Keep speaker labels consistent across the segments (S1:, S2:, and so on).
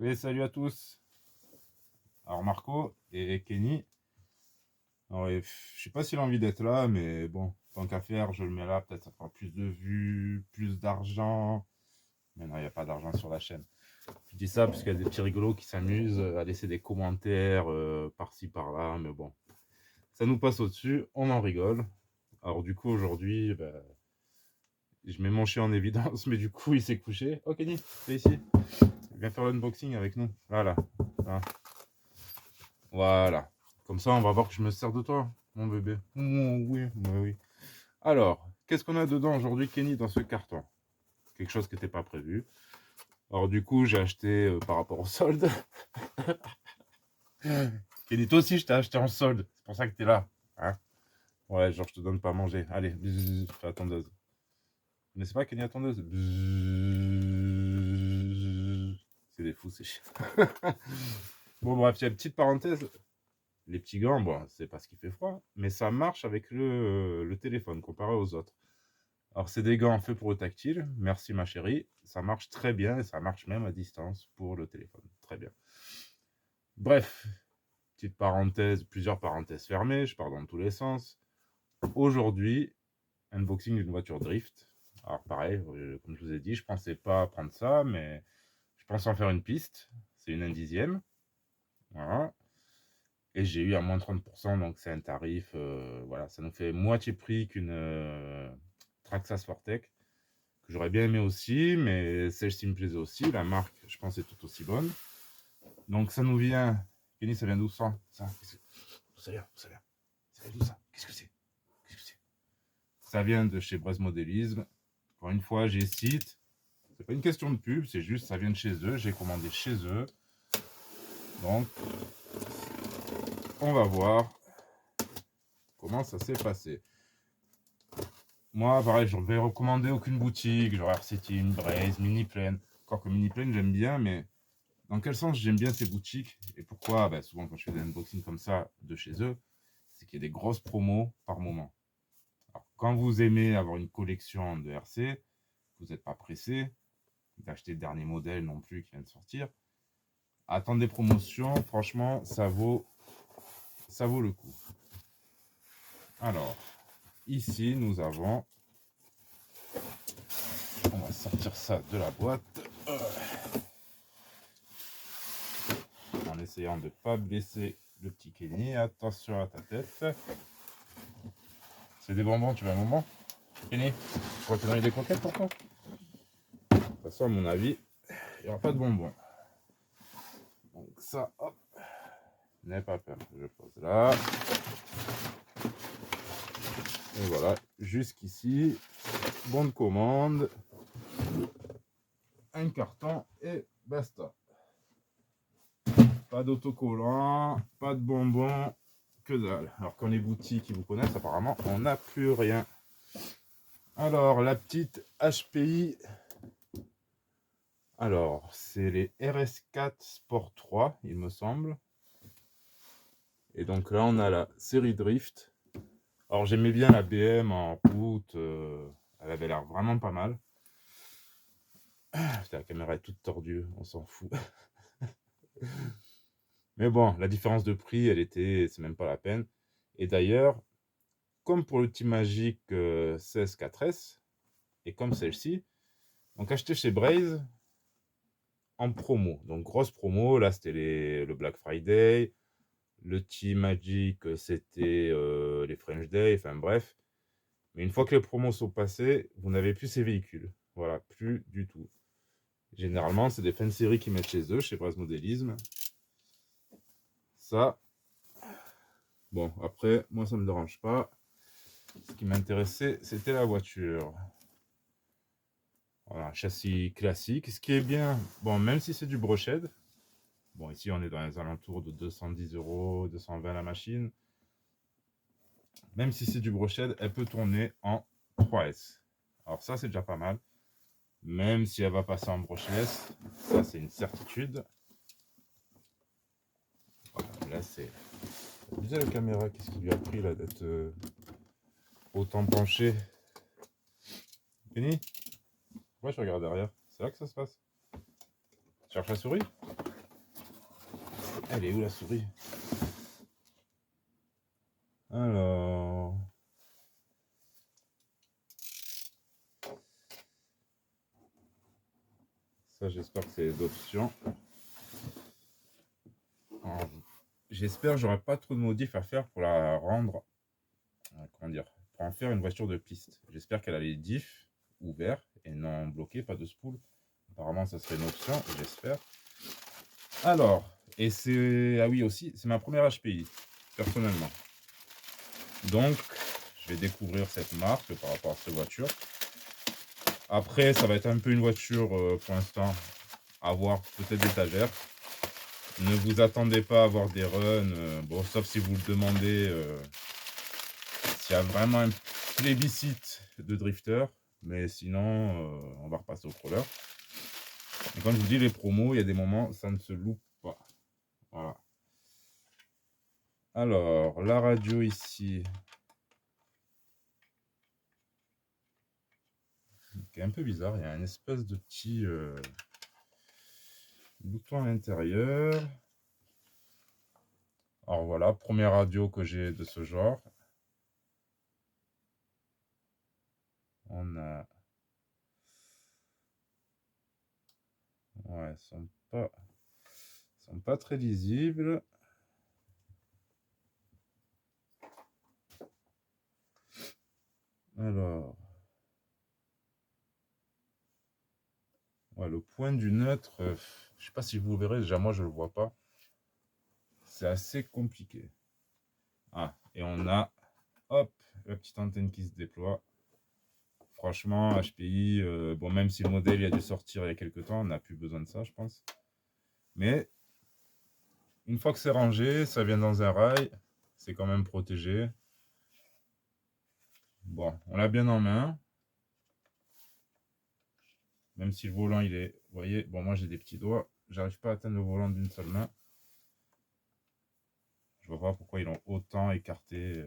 S1: Oui, salut à tous. Alors Marco et Kenny. Alors, je sais pas s'il a envie d'être là, mais bon, tant qu'à faire, je le mets là. Peut-être ça fera plus de vues, plus d'argent. Mais non, il n'y a pas d'argent sur la chaîne. Je dis ça parce qu'il y a des petits rigolos qui s'amusent à laisser des commentaires par-ci par-là. Mais bon, ça nous passe au-dessus. On en rigole. Alors du coup, aujourd'hui, je mets mon chien en évidence, mais du coup, il s'est couché. Oh Kenny, viens ici. Viens faire l'unboxing avec nous. Voilà. Hein. Voilà. Comme ça, on va voir que je me sers de toi, mon bébé. Oui, oui. Alors, qu'est-ce qu'on a dedans aujourd'hui, Kenny, dans ce carton? Quelque chose qui n'était pas prévu. Alors, du coup, j'ai acheté par rapport au solde. Kenny, toi aussi, je t'ai acheté en solde. C'est pour ça que tu es là. Hein, ouais, genre, je te donne pas à manger. Allez, bzzz, fais la tondeuse. Vous connaissez pas Kenny la tondeuse? Bzzz. C'est des fous, ces chiens. Bon, bref, il y a une petite parenthèse. Les petits gants, bon, c'est parce qu'il fait froid, mais ça marche avec le téléphone comparé aux autres. Alors, c'est des gants faits pour le tactile. Merci, ma chérie. Ça marche très bien et ça marche même à distance pour le téléphone. Très bien. Bref, petite parenthèse, plusieurs parenthèses fermées. Je pars dans tous les sens. Aujourd'hui, unboxing d'une voiture drift. Alors, pareil, comme je vous ai dit, je pensais pas prendre ça, mais je pense en faire une piste. C'est une 1/10. Voilà. Et j'ai eu à moins 30%, donc c'est un tarif, voilà, ça nous fait moitié prix qu'une Traxxas Fortec, que j'aurais bien aimé aussi, mais celle-ci me plaisait aussi. La marque, je pense, est tout aussi bonne. Donc ça nous vient, Kenny, ça vient d'où ça? D'où ça vient? D'où ça vient? Ça vient d'où ça? Qu'est-ce que c'est? Qu'est-ce que c'est? Ça vient de chez Brez Modélisme. Encore une fois, j'ai site. C'est pas une question de pub, c'est juste ça vient de chez eux. J'ai commandé chez eux. Donc, on va voir comment ça s'est passé. Moi, pareil, je ne vais recommander aucune boutique, genre RC Team, Braze, Miniplane. Encore que Miniplane, j'aime bien, mais dans quel sens j'aime bien ces boutiques? Et pourquoi? Souvent, quand je fais des unboxings comme ça de chez eux, c'est qu'il y a des grosses promos par moment. Alors, quand vous aimez avoir une collection de RC, vous n'êtes pas pressé d'acheter le dernier modèle non plus qui vient de sortir. Attendre des promotions, franchement, ça vaut le coup. Alors, ici, nous avons... On va sortir ça de la boîte. En essayant de ne pas blesser le petit Kenny. Attention à ta tête. C'est des bonbons, tu veux un bonbon? Kenny, tu crois que tu donner des croquettes pour toi? De toute façon, à mon avis, il n'y aura pas de bonbons. Donc ça, hop, n'aie pas peur. Je pose là. Et voilà, jusqu'ici, bon de commande. Un carton et basta. Pas d'autocollant, pas de bonbons, que dalle. Alors quand les boutiques qui vous connaissent, apparemment, on n'a plus rien. Alors, la petite HPI. Alors, c'est les RS4 Sport 3, il me semble. Et donc là, on a la série Drift. Alors, j'aimais bien la BM en route. Elle avait l'air vraiment pas mal. Putain, la caméra est toute tordue, on s'en fout. Mais bon, la différence de prix, c'est même pas la peine. Et d'ailleurs, comme pour le Team Magic 16 4S, et comme celle-ci, donc acheté chez Braze en promo. Donc grosse promo, là c'était le Black Friday, le Team Magic c'était les French Day, enfin bref. Mais une fois que les promos sont passées, vous n'avez plus ces véhicules. Voilà, plus du tout. Généralement, c'est des fins de série qui mettent chez eux, chez Braze Modélisme. Ça, bon, après, moi ça me dérange pas. Ce qui m'intéressait, c'était la voiture. Voilà, un châssis classique. Ce qui est bien, bon, même si c'est du broched, bon, ici on est dans les alentours de 210 €, 220 la machine. Même si c'est du broched, elle peut tourner en 3S. Alors ça, c'est déjà pas mal. Même si elle va passer en brushless, ça c'est une certitude. Voilà, là c'est... Vous savez la caméra, qu'est-ce qui lui a pris là d'être autant penché? Fini? Pourquoi je regarde derrière? C'est là que ça se passe? Tu cherches la souris? Elle est où la souris? Alors... Ça, j'espère que c'est les options. J'espère que j'aurai pas trop de modifs à faire pour la rendre... Comment dire? Pour en faire une voiture de piste. J'espère qu'elle a les diffs ouverts et non bloqués, pas de spool. Apparemment, ça serait une option, j'espère. Alors, et c'est... Ah oui, aussi, c'est ma première HPI, personnellement. Donc, je vais découvrir cette marque par rapport à cette voiture. Après, ça va être un peu une voiture, pour l'instant, à voir, peut-être d'étagère. Ne vous attendez pas à avoir des runs, bon, sauf si vous le demandez, s'il y a vraiment un plébiscite de drifter. Mais sinon, on va repasser au crawler. Et comme je vous dis, les promos, il y a des moments, ça ne se loupe pas. Voilà. Alors, la radio ici, qui est un peu bizarre. Il y a une espèce de petit bouton à l'intérieur. Alors voilà, première radio que j'ai de ce genre. On a... Ouais, sont pas très lisibles. Alors... Ouais, le point du neutre, je sais pas si vous le verrez, déjà moi je le vois pas. C'est assez compliqué. Ah, et on a, hop, la petite antenne qui se déploie. Franchement, HPI, bon, même si le modèle il a dû sortir il y a quelques temps, on n'a plus besoin de ça, je pense. Mais, une fois que c'est rangé, ça vient dans un rail, c'est quand même protégé. Bon, on l'a bien en main. Même si le volant, il est... Vous voyez, bon, moi j'ai des petits doigts, j'arrive pas à atteindre le volant d'une seule main. Je vois pas pourquoi ils l'ont autant écarté.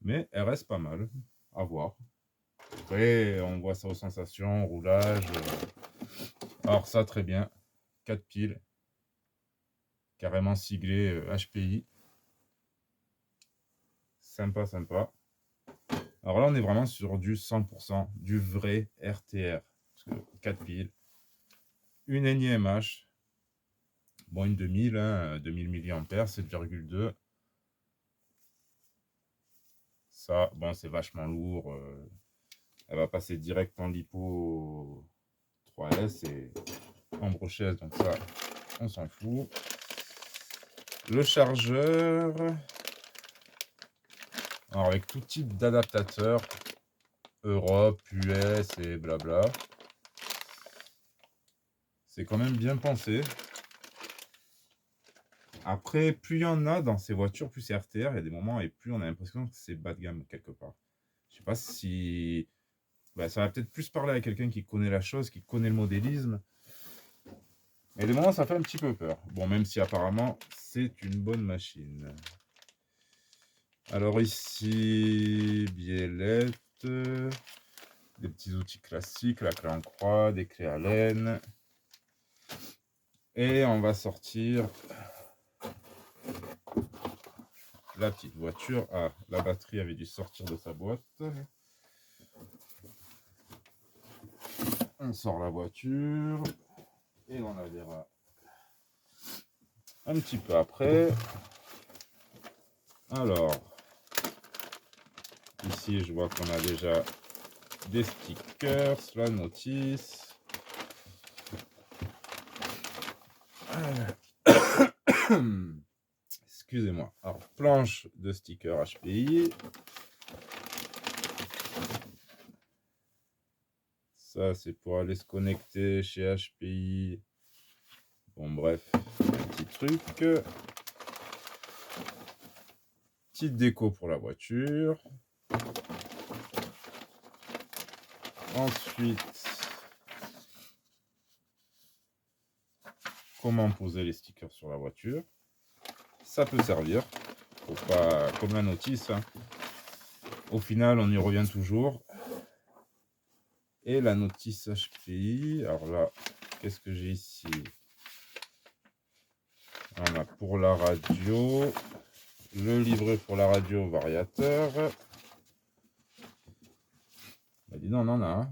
S1: Mais elle reste pas mal, à voir. Après, on voit ça aux sensations, roulage. Alors ça, très bien. 4 piles. Carrément siglé HPI. Sympa, sympa. Alors là, on est vraiment sur du 100%, du vrai RTR. Parce que 4 piles. Une NiMH. Bon, une 2000, hein, 2000 mAh, 7,2. Ça, bon, c'est vachement lourd. Elle va passer direct en lipo 3S et en brochette. Donc ça, on s'en fout. Le chargeur. Alors avec tout type d'adaptateur. Europe, US et blabla. C'est quand même bien pensé. Après, plus il y en a dans ces voitures, plus c'est RTR. Il y a des moments et plus on a l'impression que c'est bas de gamme quelque part. Je sais pas si... Bah, ça va peut-être plus parler à quelqu'un qui connaît la chose, qui connaît le modélisme. Mais des moments, ça fait un petit peu peur. Bon, même si apparemment, c'est une bonne machine. Alors ici, biellette. Des petits outils classiques, la clé en croix, des clés Allen. Et on va sortir la petite voiture. Ah, la batterie avait dû sortir de sa boîte. On sort la voiture et on la verra un petit peu après. Alors, ici je vois qu'on a déjà des stickers, la notice. Excusez-moi. Alors, planche de stickers HPI. Ça, c'est pour aller se connecter chez HPI. Bon, bref, un petit truc. Petite déco pour la voiture. Ensuite, comment poser les stickers sur la voiture. Ça peut servir. Faut pas, comme la notice, hein. Au final, on y revient toujours. Et la notice HPI. Alors là, qu'est-ce que j'ai ici? On a pour la radio, le livret pour la radio variateur. Bah, dis donc, on en a un.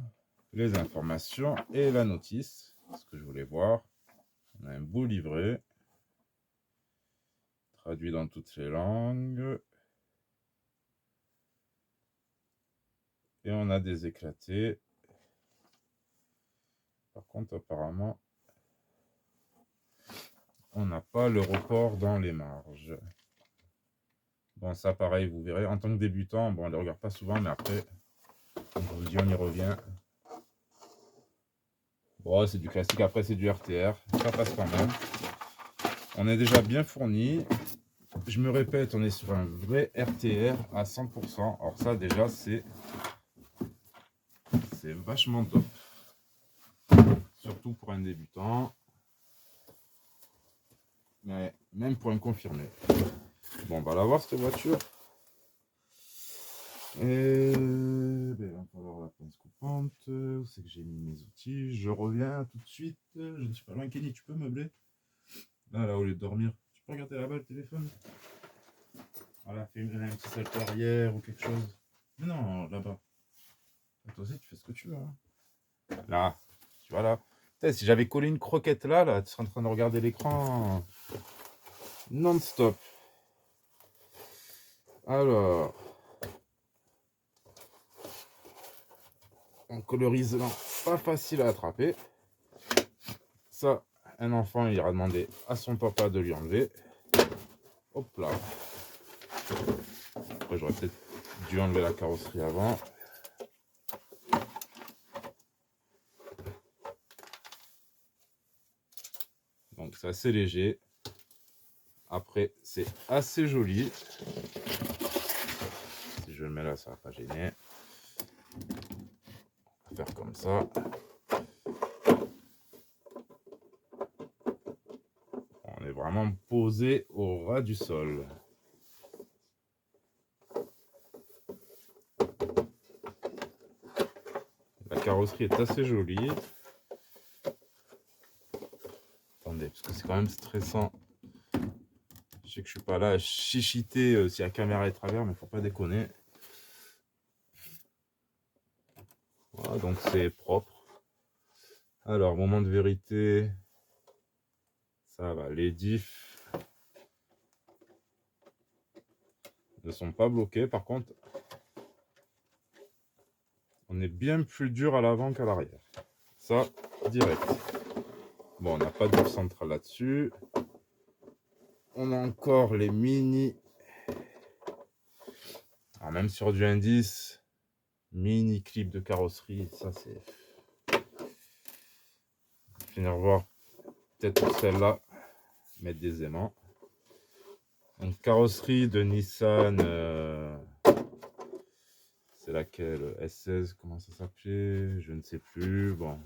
S1: Les informations et la notice, ce que je voulais voir. On a un beau livret, traduit dans toutes les langues. Et on a des éclatés. Par contre, apparemment, on n'a pas le report dans les marges. Bon, ça, pareil, vous verrez. En tant que débutant, bon, on ne les regarde pas souvent, mais après, comme je vous dis, on y revient. Bon, c'est du classique. Après, c'est du RTR. Ça passe quand même. On est déjà bien fourni. Je me répète, on est sur un vrai RTR à 100%. Alors ça, déjà, c'est vachement top. Surtout pour un débutant. Mais même pour un confirmé. Bon, on va la voir, cette voiture. Et ben, il va me falloir la pince coupante. Où c'est que j'ai mis mes outils? Je reviens tout de suite. Je ne suis pas loin. Kenny, tu peux meubler? Là, au lieu de dormir. Tu peux regarder là-bas le téléphone? Voilà, fais un petit salto arrière ou quelque chose. Mais non, là-bas. Toi aussi, tu fais ce que tu veux. Hein. Là, tu vois là. Putain, si j'avais collé une croquette là, tu serais en train de regarder l'écran non-stop. Alors, on colorise là, pas facile à attraper. Ça, un enfant, il ira demander à son papa de lui enlever. Hop là. Après, j'aurais peut-être dû enlever la carrosserie avant. Donc, c'est assez léger. Après, c'est assez joli. Si je le mets là, ça va pas gêner. On va faire comme ça. On est vraiment posé au ras du sol. La carrosserie est assez jolie. Attendez, parce que c'est quand même stressant. Je sais que je suis pas là à chichiter si la caméra est à travers, mais faut pas déconner. Voilà, donc c'est propre. Alors, moment de vérité, ça va. Les diffs ne sont pas bloqués. Par contre, on est bien plus dur à l'avant qu'à l'arrière. Ça, direct. Bon, on n'a pas de diff central là-dessus. On a encore les mini. Alors, même sur du indice, mini clip de carrosserie, ça c'est. Finir voir peut-être pour celle-là, mettre des aimants. Donc carrosserie de Nissan, c'est laquelle? S16, comment ça s'appelait? Je ne sais plus. Bon,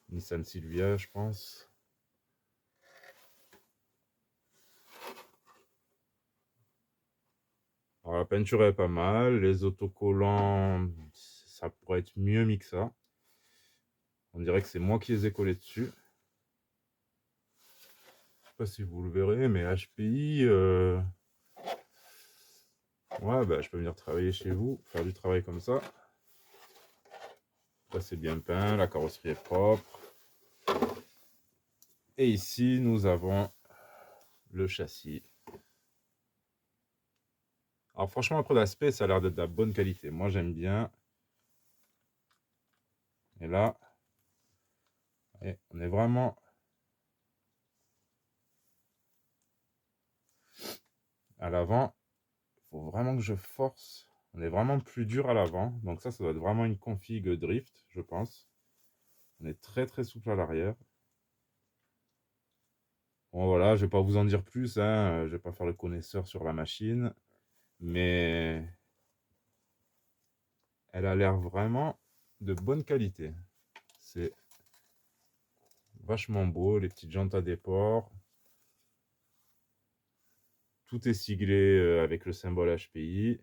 S1: Nissan Silvia, je pense. Alors la peinture est pas mal. Les autocollants, ça pourrait être mieux mis que ça. On dirait que c'est moi qui les ai collés dessus. Je sais pas si vous le verrez, mais HPI, ouais, bah, je peux venir travailler chez vous, faire du travail comme ça. Là, c'est bien peint, la carrosserie est propre. Et ici, nous avons le châssis. Alors franchement, après l'aspect, ça a l'air d'être de la bonne qualité. Moi, j'aime bien. Et là, on est vraiment à l'avant. Il faut vraiment que je force. On est vraiment plus dur à l'avant. Donc ça doit être vraiment une config drift, je pense. On est très très souple à l'arrière. Bon voilà, je vais pas vous en dire plus. Hein. Je vais pas faire le connaisseur sur la machine. Mais elle a l'air vraiment de bonne qualité. C'est vachement beau. Les petites jantes à déport. Tout est siglé avec le symbole HPI.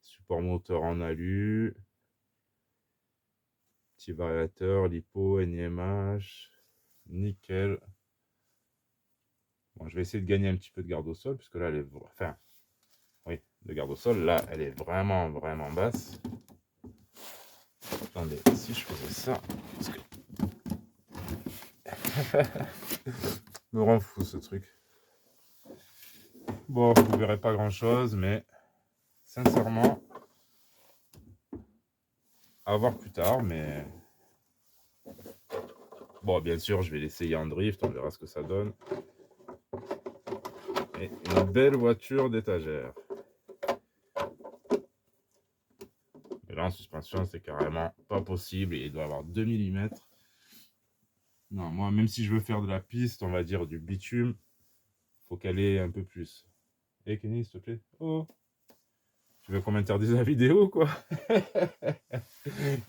S1: Support moteur en alu. Petit variateur, lipo, NIMH. Nickel. Bon, je vais essayer de gagner un petit peu de garde au sol, puisque là, elle est... Enfin, oui, de garde au sol, là, elle est vraiment, vraiment basse. Attendez, si je faisais ça... Parce que... me rend fou, ce truc. Bon, vous verrez pas grand-chose, mais... Sincèrement... À voir plus tard, mais... Bon, bien sûr, je vais l'essayer en drift, on verra ce que ça donne. Et une belle voiture d'étagère. Et là, en suspension, c'est carrément pas possible. Et il doit avoir 2 mm. Non, moi, même si je veux faire de la piste, on va dire du bitume, faut caler un peu plus. Eh, Kenny, s'il te plaît. Oh, tu veux qu'on m'interdise la vidéo, quoi?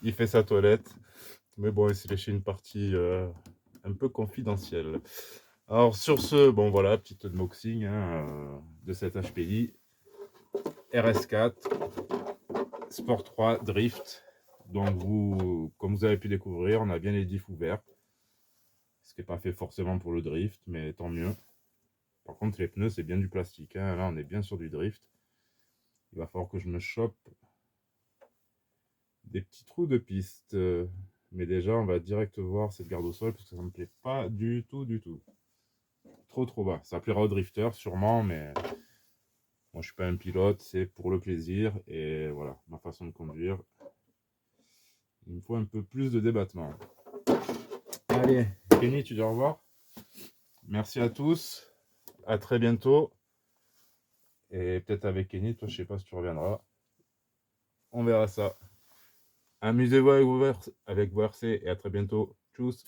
S1: Il fait sa toilette. Mais bon, il s'est léché une partie un peu confidentielle. Alors, sur ce, bon, voilà, petite unboxing de cette HPI RS4 Sport 3 Drift. Donc, comme vous avez pu découvrir, on a bien les diffs ouverts. Ce qui n'est pas fait forcément pour le drift, mais tant mieux. Par contre, les pneus, c'est bien du plastique. Hein. Là, on est bien sur du drift. Il va falloir que je me chope des petits trous de piste. Mais déjà, on va direct voir cette garde au sol, parce que ça ne me plaît pas du tout, du tout. Trop, trop bas. Ça plaira aux drifters, sûrement, mais moi, je suis pas un pilote. C'est pour le plaisir. Et voilà, ma façon de conduire. Il me faut un peu plus de débattement. Allez, Kenny, tu dis au revoir. Merci à tous. À très bientôt. Et peut-être avec Kenny, toi, je sais pas si tu reviendras. On verra ça. Amusez-vous avec vos RC et à très bientôt. Tchuss.